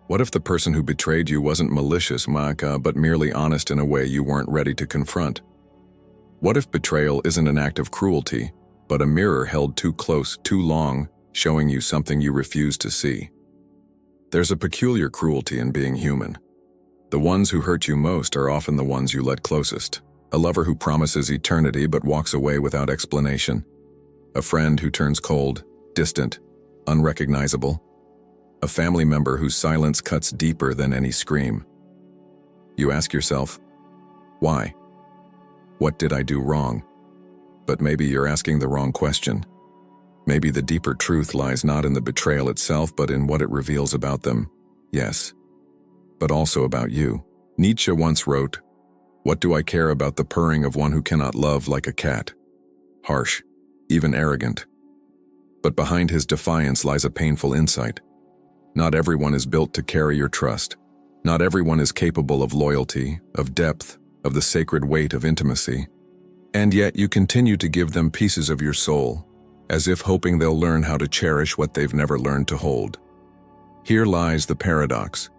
What if the person who betrayed you wasn't malicious, but merely honest in a way you weren't ready to confront? What if betrayal isn't an act of cruelty, but a mirror held too close, too long, showing you something you refuse to see? There's a peculiar cruelty in being human. The ones who hurt you most are often the ones you let closest. A lover who promises eternity but walks away without explanation. A friend who turns cold, distant, unrecognizable. A family member whose silence cuts deeper than any scream. You ask yourself, why? What did I do wrong? But maybe you're asking the wrong question. Maybe the deeper truth lies not in the betrayal itself, but in what it reveals about them. Yes, but also about you. Nietzsche once wrote, "What do I care about the purring of one who cannot love like a cat?" Harsh, even arrogant. But behind his defiance lies a painful insight. Not everyone is built to carry your trust. Not everyone is capable of loyalty, of depth, of the sacred weight of intimacy. And yet you continue to give them pieces of your soul, as if hoping they'll learn how to cherish what they've never learned to hold. Here lies the paradox.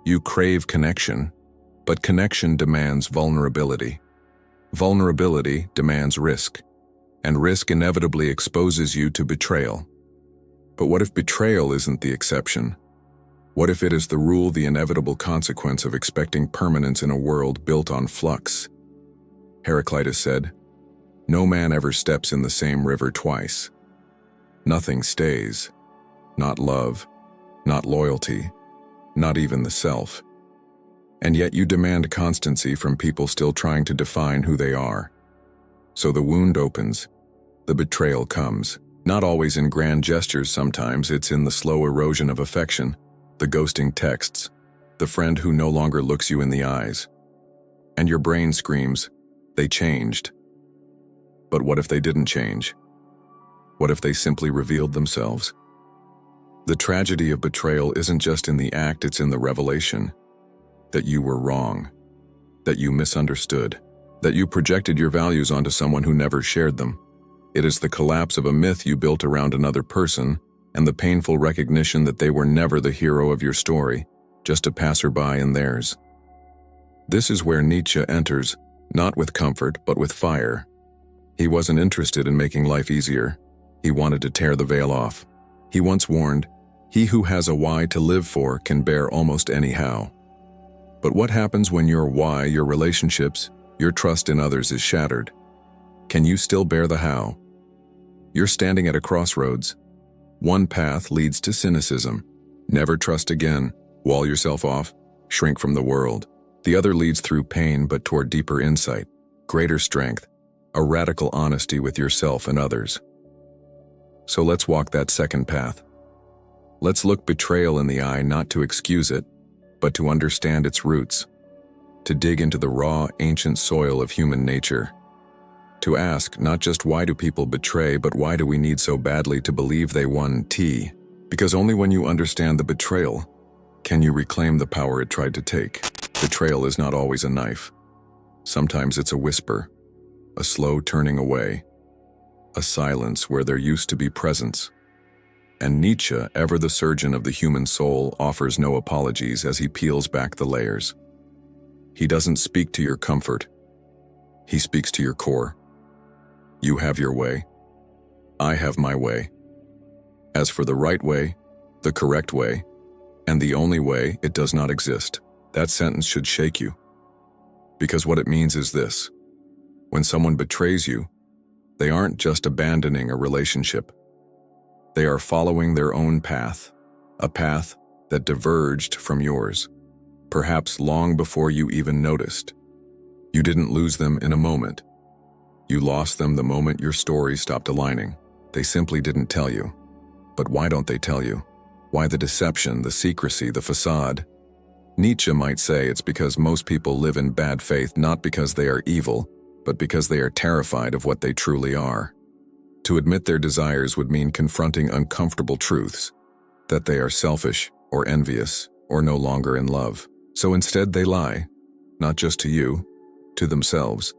You crave connection, but connection demands vulnerability. Vulnerability demands risk, and risk inevitably exposes you to betrayal. But what if betrayal isn't the exception? What if it is the rule, the inevitable consequence of expecting permanence in a world built on flux? Heraclitus said, "No man ever steps in the same river twice." Nothing stays. Not love, not loyalty, not even the self. And yet you demand constancy from people still trying to define who they are. So the wound opens, the betrayal comes. Not always in grand gestures, sometimes it's in the slow erosion of affection, the ghosting texts, the friend who no longer looks you in the eyes. And your brain screams, they changed. But what if they didn't change? What if they simply revealed themselves? The tragedy of betrayal isn't just in the act, it's in the revelation. That you were wrong, that you misunderstood, that you projected your values onto someone who never shared them. It is the collapse of a myth you built around another person, and the painful recognition that they were never the hero of your story, just a passerby in theirs. This is where Nietzsche enters, not with comfort, but with fire. He wasn't interested in making life easier. He wanted to tear the veil off. He once warned, "He who has a why to live for can bear almost any how." But what happens when your why, your relationships, your trust in others is shattered? Can you still bear the how? You're standing at a crossroads. One path leads to cynicism. Never trust again, wall yourself off, shrink from the world. The other leads through pain but toward deeper insight, greater strength, a radical honesty with yourself and others. So let's walk that second path. Let's look betrayal in the eye, not to excuse it, but to understand its roots, to dig into the raw, ancient soil of human nature. To ask not just why do people betray, but why do we need so badly to believe they won tea? Because only when you understand the betrayal can you reclaim the power it tried to take. Betrayal is not always a knife. Sometimes it's a whisper, a slow turning away, a silence where there used to be presence. And Nietzsche, ever the surgeon of the human soul, offers no apologies as he peels back the layers. He doesn't speak to your comfort. He speaks to your core. You have your way. I have my way. As for the right way, the correct way, and the only way, it does not exist. That sentence should shake you. Because what it means is this: when someone betrays you, they aren't just abandoning a relationship. They are following their own path, a path that diverged from yours, perhaps long before you even noticed. You didn't lose them in a moment. You lost them the moment your story stopped aligning. They simply didn't tell you. But why don't they tell you? Why the deception, the secrecy, the facade? Nietzsche might say it's because most people live in bad faith, not because they are evil, but because they are terrified of what they truly are. To admit their desires would mean confronting uncomfortable truths, that they are selfish or envious or no longer in love. So instead they lie, not just to you, to themselves.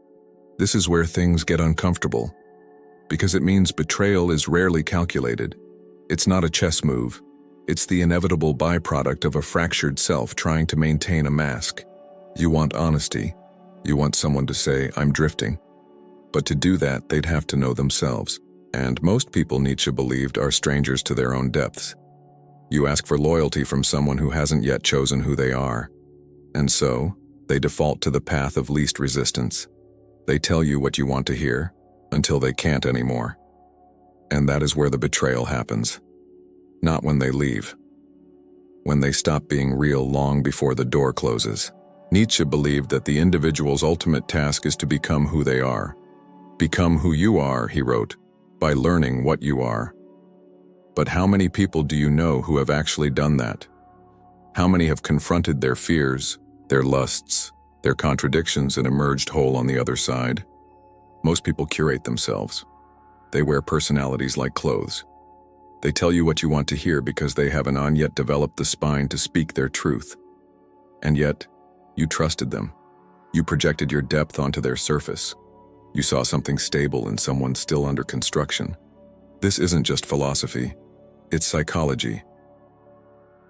This is where things get uncomfortable, because it means betrayal is rarely calculated. It's not a chess move. It's the inevitable byproduct of a fractured self trying to maintain a mask. You want honesty. You want someone to say, "I'm drifting." But to do that, they'd have to know themselves. And most people, Nietzsche believed, are strangers to their own depths. You ask for loyalty from someone who hasn't yet chosen who they are. And so, they default to the path of least resistance. They tell you what you want to hear, until they can't anymore. And that is where the betrayal happens. Not when they leave. When they stop being real long before the door closes. Nietzsche believed that the individual's ultimate task is to become who they are. Become who you are, he wrote, by learning what you are. But how many people do you know who have actually done that? How many have confronted their fears, their lusts, their contradictions and emerged whole on the other side? Most people curate themselves. They wear personalities like clothes. They tell you what you want to hear because they haven't yet developed the spine to speak their truth. And yet, you trusted them. You projected your depth onto their surface. You saw something stable in someone still under construction. This isn't just philosophy, it's psychology.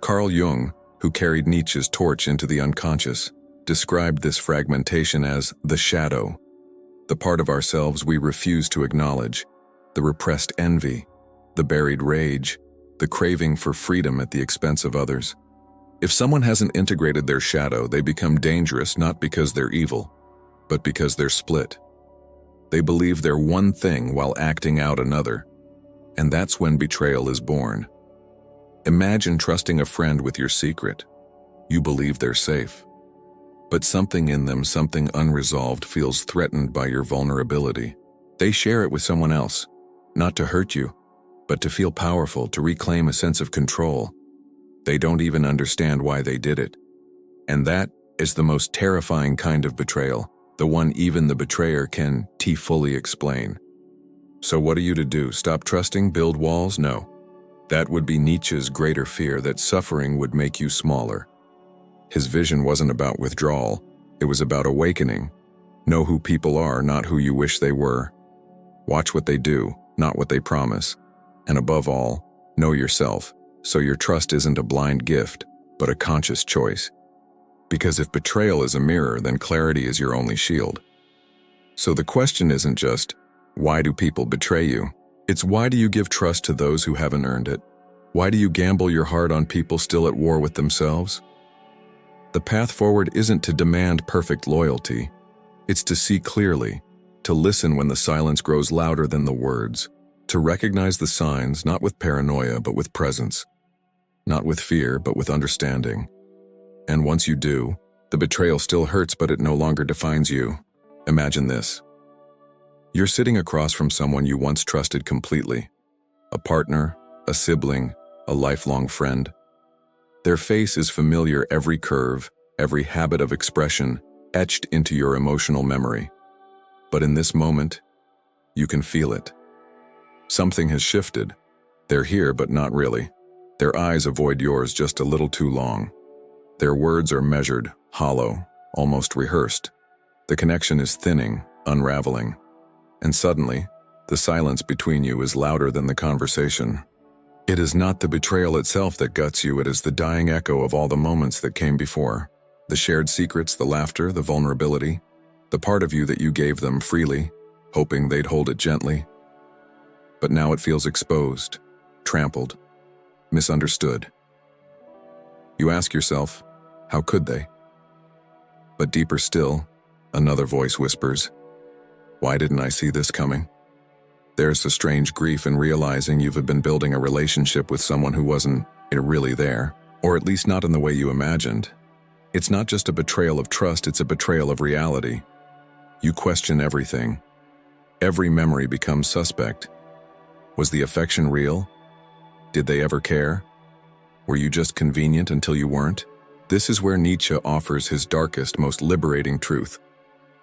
Carl Jung, who carried Nietzsche's torch into the unconscious, described this fragmentation as the shadow, the part of ourselves we refuse to acknowledge, the repressed envy, the buried rage, the craving for freedom at the expense of others. If someone hasn't integrated their shadow, they become dangerous not because they're evil, but because they're split. They believe they're one thing while acting out another, and that's when betrayal is born. Imagine trusting a friend with your secret. You believe they're safe. But something in them, something unresolved, feels threatened by your vulnerability. They share it with someone else, not to hurt you, but to feel powerful, to reclaim a sense of control. They don't even understand why they did it. And that is the most terrifying kind of betrayal, the one even the betrayer can fully explain. So what are you to do? Stop trusting? Build walls? No. That would be Nietzsche's greater fear, that suffering would make you smaller. His vision wasn't about withdrawal, it was about awakening. Know who people are, not who you wish they were. Watch what they do, not what they promise. And above all, know yourself, so your trust isn't a blind gift, but a conscious choice. Because if betrayal is a mirror, then clarity is your only shield. So the question isn't just, why do people betray you? It's why do you give trust to those who haven't earned it? Why do you gamble your heart on people still at war with themselves? The path forward isn't to demand perfect loyalty. It's to see clearly, to listen when the silence grows louder than the words, to recognize the signs not with paranoia but with presence, not with fear but with understanding. And once you do, the betrayal still hurts but it no longer defines you. Imagine this. You're sitting across from someone you once trusted completely. A partner, a sibling, a lifelong friend. Their face is familiar, every curve, every habit of expression, etched into your emotional memory. But in this moment, you can feel it. Something has shifted. They're here, but not really. Their eyes avoid yours just a little too long. Their words are measured, hollow, almost rehearsed. The connection is thinning, unraveling. And suddenly, the silence between you is louder than the conversation. It is not the betrayal itself that guts you, it is the dying echo of all the moments that came before. The shared secrets, the laughter, the vulnerability, the part of you that you gave them freely, hoping they'd hold it gently. But now it feels exposed, trampled, misunderstood. You ask yourself, how could they? But deeper still, another voice whispers, why didn't I see this coming? There's a strange grief in realizing you've been building a relationship with someone who wasn't really there, or at least not in the way you imagined. It's not just a betrayal of trust, it's a betrayal of reality. You question everything. Every memory becomes suspect. Was the affection real? Did they ever care? Were you just convenient until you weren't? This is where Nietzsche offers his darkest, most liberating truth.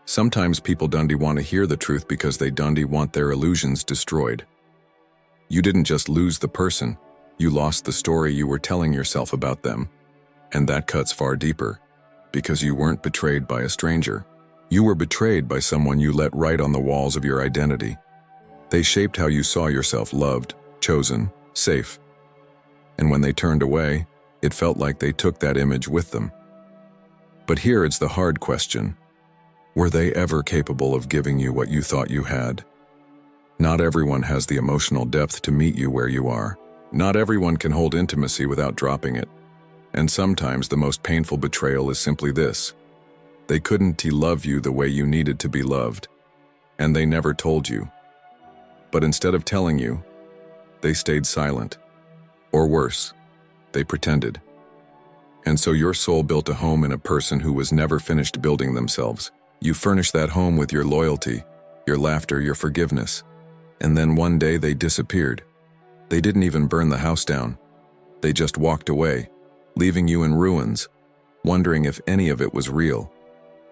Sometimes people want to hear the truth because they want their illusions destroyed. You didn't just lose the person, you lost the story you were telling yourself about them. And that cuts far deeper, because you weren't betrayed by a stranger. You were betrayed by someone you let write on the walls of your identity. They shaped how you saw yourself, loved, chosen, safe. And when they turned away, it felt like they took that image with them. But here it's the hard question. Were they ever capable of giving you what you thought you had? Not everyone has the emotional depth to meet you where you are. Not everyone can hold intimacy without dropping it. And sometimes the most painful betrayal is simply this. They couldn't love you the way you needed to be loved. And they never told you. But instead of telling you, they stayed silent. Or worse, they pretended. And so your soul built a home in a person who was never finished building themselves. You furnished that home with your loyalty, your laughter, your forgiveness. And then one day they disappeared. They didn't even burn the house down. They just walked away, leaving you in ruins, wondering if any of it was real.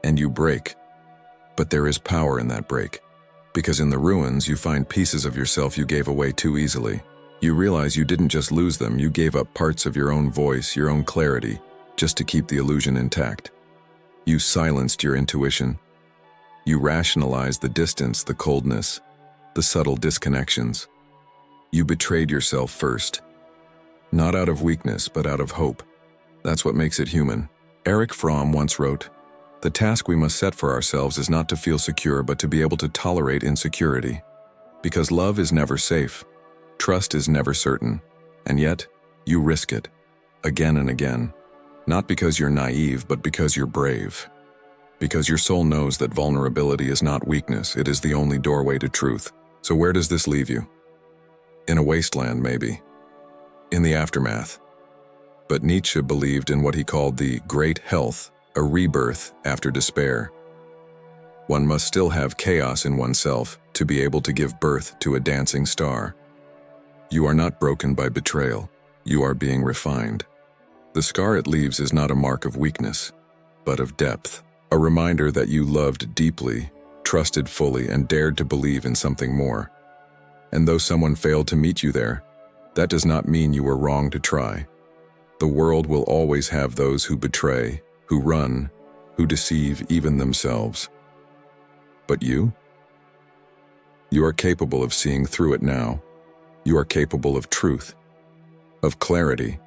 And you break. But there is power in that break. Because in the ruins, you find pieces of yourself you gave away too easily. You realize you didn't just lose them, you gave up parts of your own voice, your own clarity, just to keep the illusion intact. You silenced your intuition. You rationalized the distance, the coldness, the subtle disconnections. You betrayed yourself first. Not out of weakness, but out of hope. That's what makes it human. Fromm once wrote, "The task we must set for ourselves is not to feel secure, but to be able to tolerate insecurity. Because love is never safe. Trust is never certain. And yet, you risk it. Again and again. Not because you're naive, but because you're brave. Because your soul knows that vulnerability is not weakness, it is the only doorway to truth. So where does this leave you? In a wasteland, maybe. In the aftermath. But Nietzsche believed in what he called the great health, a rebirth after despair. One must still have chaos in oneself to be able to give birth to a dancing star. You are not broken by betrayal. You are being refined. The scar it leaves is not a mark of weakness, but of depth. A reminder that you loved deeply, trusted fully, and dared to believe in something more. And though someone failed to meet you there, that does not mean you were wrong to try. The world will always have those who betray, who run, who deceive even themselves. But you? You are capable of seeing through it now. You are capable of truth, of clarity,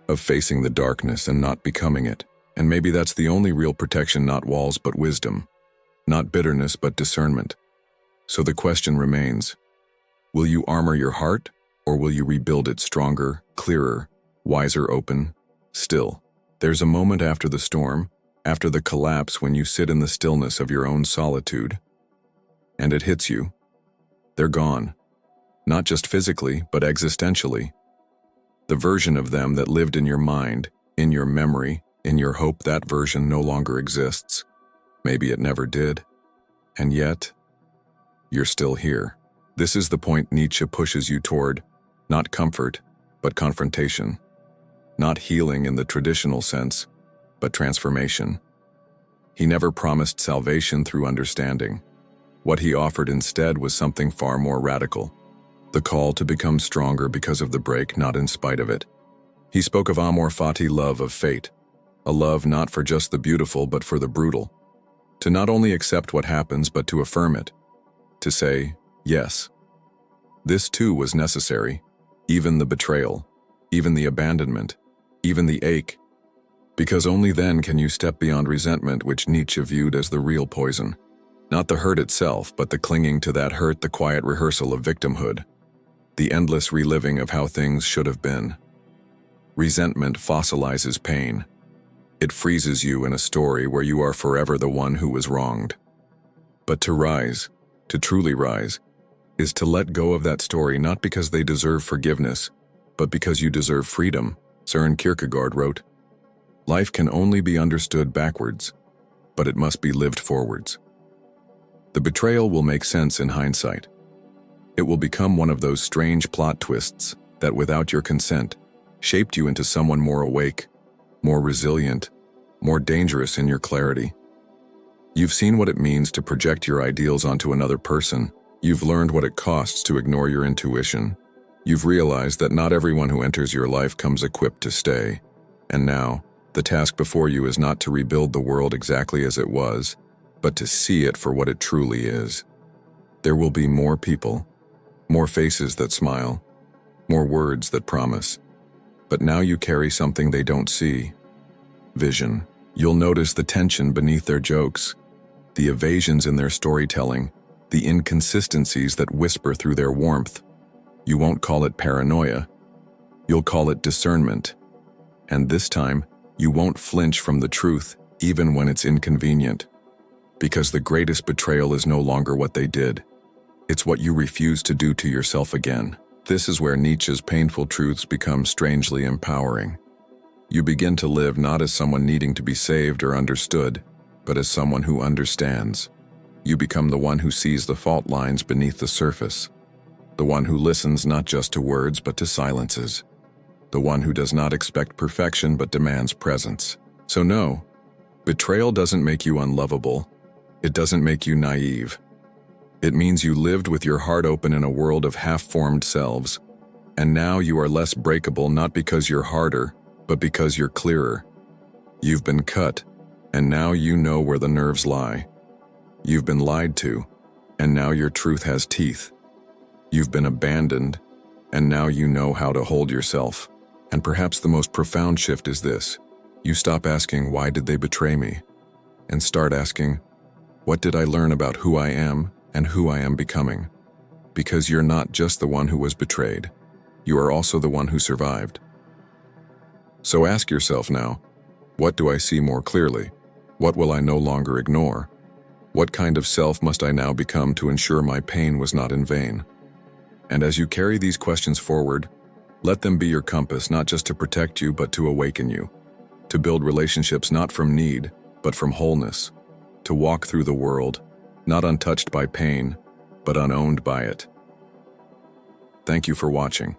of facing the darkness and not becoming it. And maybe that's the only real protection, not walls but wisdom, not bitterness but discernment. So the question remains, will you armor your heart, or will you rebuild it stronger, clearer, wiser, open? Still, there's a moment after the storm, after the collapse, when you sit in the stillness of your own solitude, and it hits you. They're gone. Not just physically, but existentially. The version of them that lived in your mind, in your memory, in your hope, that version no longer exists. Maybe it never did. And yet, you're still here. This is the point Nietzsche pushes you toward, not comfort, but confrontation. Not healing in the traditional sense, but transformation. He never promised salvation through understanding. What he offered instead was something far more radical. The call to become stronger because of the break, not in spite of it. He spoke of amor fati, love of fate. A love not for just the beautiful, but for the brutal. To not only accept what happens, but to affirm it. To say, yes. This too was necessary. Even the betrayal. Even the abandonment. Even the ache. Because only then can you step beyond resentment, which Nietzsche viewed as the real poison. Not the hurt itself, but the clinging to that hurt, the quiet rehearsal of victimhood. The endless reliving of how things should have been. Resentment fossilizes pain. It freezes you in a story where you are forever the one who was wronged. But to rise, to truly rise, is to let go of that story, not because they deserve forgiveness, but because you deserve freedom. Kierkegaard wrote, "Life can only be understood backwards, but it must be lived forwards." The betrayal will make sense in hindsight. It will become one of those strange plot twists that, without your consent, shaped you into someone more awake, more resilient, more dangerous in your clarity. You've seen what it means to project your ideals onto another person. You've learned what it costs to ignore your intuition. You've realized that not everyone who enters your life comes equipped to stay. And now, the task before you is not to rebuild the world exactly as it was, but to see it for what it truly is. There will be more people, more faces that smile, more words that promise, But now you carry something they don't see. Vision. You'll notice the tension beneath their jokes, the evasions in their storytelling, the inconsistencies that whisper through their warmth. You won't call it paranoia. You'll call it discernment. And this time, you won't flinch from the truth, even when it's inconvenient. Because the greatest betrayal is no longer what they did. It's what you refuse to do to yourself again. This is where Nietzsche's painful truths become strangely empowering. You begin to live not as someone needing to be saved or understood, but as someone who understands. You become the one who sees the fault lines beneath the surface, the one who listens not just to words but to silences, the one who does not expect perfection but demands presence. So no, betrayal doesn't make you unlovable. It doesn't make you naive. It means you lived with your heart open in a world of half-formed selves, and now you are less breakable not because you're harder, but because you're clearer. You've been cut, and now you know where the nerves lie. You've been lied to, and now your truth has teeth. You've been abandoned, and now you know how to hold yourself. And perhaps the most profound shift is this. You stop asking, why did they betray me? And start asking, what did I learn about who I am and who I am becoming? Because you're not just the one who was betrayed. You are also the one who survived. So ask yourself now, what do I see more clearly? What will I no longer ignore? What kind of self must I now become to ensure my pain was not in vain? And as you carry these questions forward, let them be your compass, not just to protect you, but to awaken you. To build relationships not from need, but from wholeness. To walk through the world, not untouched by pain, but unowned by it. Thank you for watching.